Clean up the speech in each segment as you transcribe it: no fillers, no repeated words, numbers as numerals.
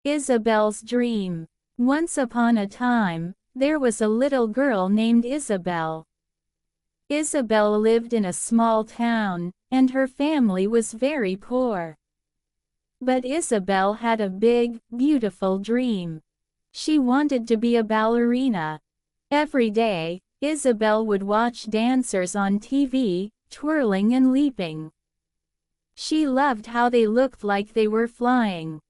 Isabelle's dream. Once upon a time, there was a little girl named Isabelle. Isabelle lived in a small town, and her family was very poor. But Isabelle had a big, beautiful dream. She wanted to be a ballerina. Every day, Isabelle would watch dancers on TV, twirling and leaping. She loved how they looked like they were flying.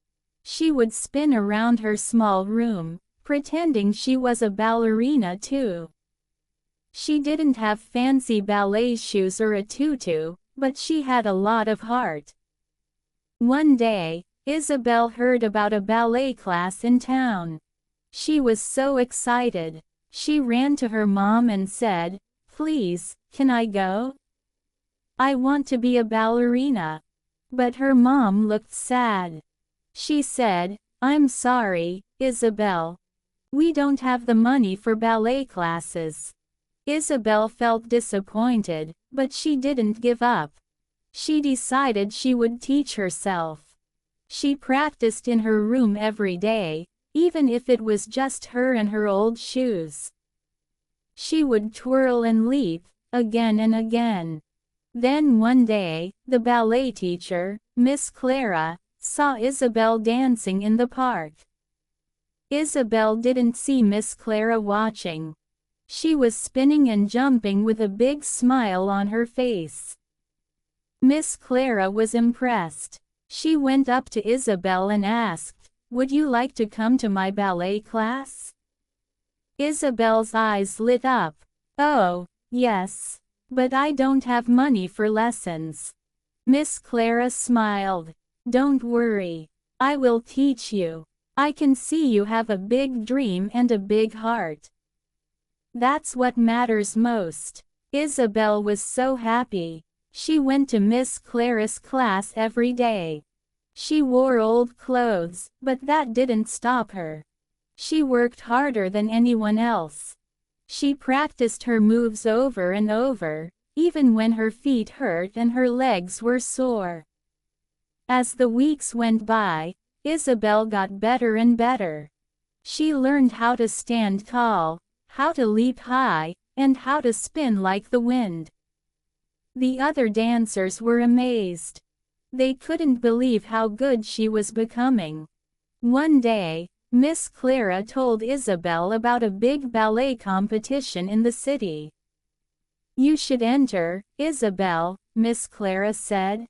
She would spin around her small room, pretending she was a ballerina too. She didn't have fancy ballet shoes or a tutu, but she had a lot of heart. One day, Isabelle heard about a ballet class in town. She was so excited. She ran to her mom and said, "Please, can I go? I want to be a ballerina." But her mom looked sad. She said, "I'm sorry, Isabelle. We don't have the money for ballet classes." Isabelle felt disappointed, but she didn't give up. She decided she would teach herself. She practiced in her room every day, even if it was just her and her old shoes. She would twirl and leap, again and again. Then one day, the ballet teacher, Miss Clara, saw Isabelle dancing in the park. Isabelle didn't see Miss Clara watching. She was spinning and jumping with a big smile on her face. Miss Clara was impressed. She went up to Isabelle and asked, "Would you like to come to my ballet class?" Isabelle's eyes lit up. "Oh, yes. But I don't have money for lessons." Miss Clara smiled. "Don't worry. I will teach you. I can see you have a big dream and a big heart. That's what matters most." Isabelle was so happy. She went to Miss Clara's class every day. She wore old clothes, but that didn't stop her. She worked harder than anyone else. She practiced her moves over and over, even when her feet hurt and her legs were sore. As the weeks went by, Isabelle got better and better. She learned how to stand tall, how to leap high, and how to spin like the wind. The other dancers were amazed. They couldn't believe how good she was becoming. One day, Miss Clara told Isabelle about a big ballet competition in the city. "You should enter, Isabelle," Miss Clara said.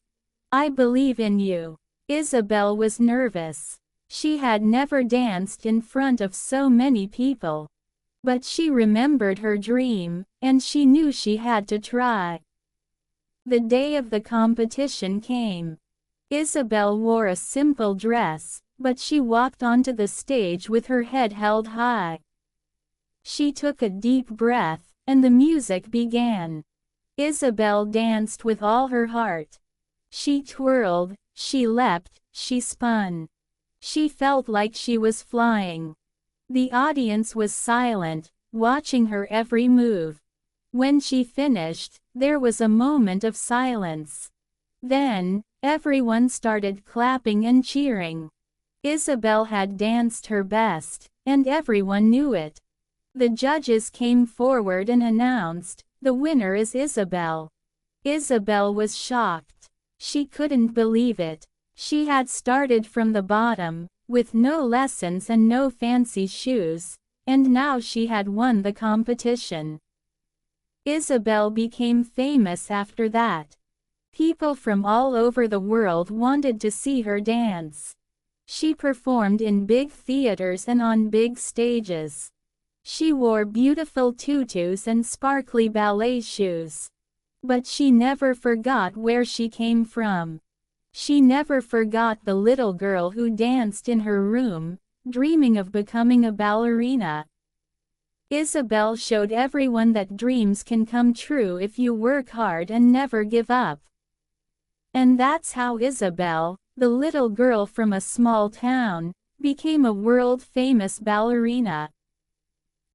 "I believe in you." Isabelle was nervous. She had never danced in front of so many people. But she remembered her dream, and she knew she had to try. The day of the competition came. Isabelle wore a simple dress, but she walked onto the stage with her head held high. She took a deep breath, and the music began. Isabelle danced with all her heart. She twirled, she leapt, she spun. She felt like she was flying. The audience was silent, watching her every move. When she finished, there was a moment of silence. Then, everyone started clapping and cheering. Isabelle had danced her best, and everyone knew it. The judges came forward and announced, "The winner is Isabelle." Isabelle was shocked. She couldn't believe it. She had started from the bottom, with no lessons and no fancy shoes, and now she had won the competition. Isabelle became famous after that. People from all over the world wanted to see her dance. She performed in big theaters and on big stages. She wore beautiful tutus and sparkly ballet shoes. But she never forgot where she came from. She never forgot the little girl who danced in her room, dreaming of becoming a ballerina. Isabelle showed everyone that dreams can come true if you work hard and never give up. And that's how Isabelle, the little girl from a small town, became a world-famous ballerina.